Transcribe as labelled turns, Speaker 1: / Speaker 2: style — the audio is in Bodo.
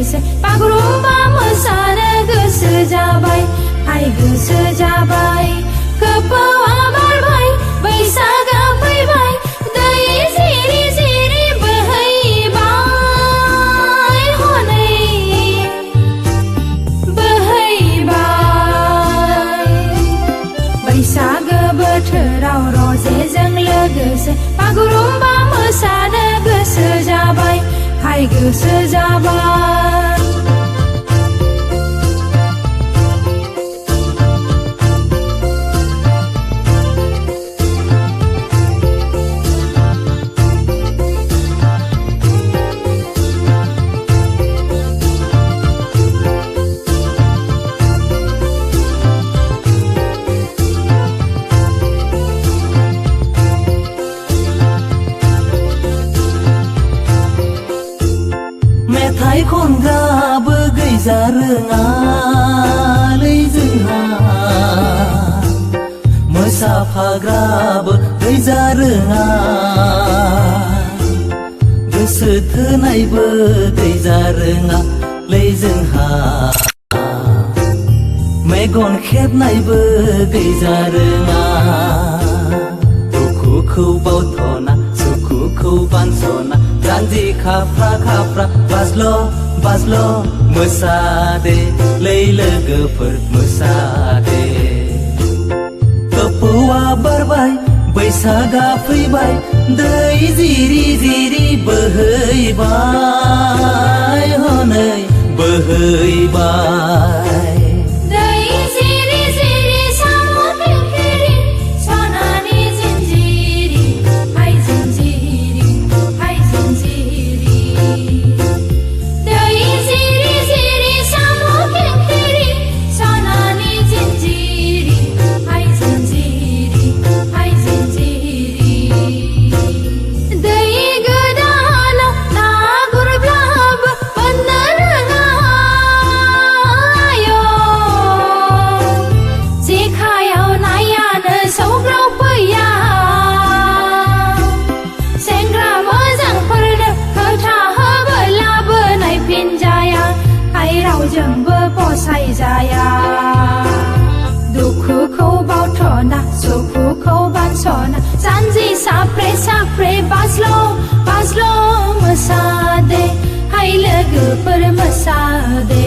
Speaker 1: लोगोसे बागुरुम्बा मोसानो गोसो जाबाय हाय गोसो जाबाय गोबावा बारबाय बैसागा फैबाय दै जिरि जिरि बोहैबाय हनै बोहैबाय बैसागो बोथोराव रजेजों लोगोसे बागुरुम्बा मोसानो गोसो जाबाय हाय गोसो जाबाय
Speaker 2: मेथाइ खनग्राबो गैजा रोङालै जोंहा मोसाफाग्राबो गैजा रोङा गोसो थोनायबो गैजा रोङालै जोंहा मेगन खेबनायबो गैजा रोङा दुखुखौ बावथ'ना सुखुखौ बानस'ना जानजि खाफ्रा खाफ्रा बाज्ल' बाज्ल' मोसादे लै लोगोफोर मोसादे गोपौआ बारबाय बैसागा फैबाय दै जिरि जिरि बोहैबाय हनै बोहैबाय जोंबो फसायजाया दुखुखौ बावथ'ना सुखुखौ बानस'ना जानजि साफ्रे साफ्रे बाज्ल' बाज्ल' मोसादे हाय लोगोफोर मोसादे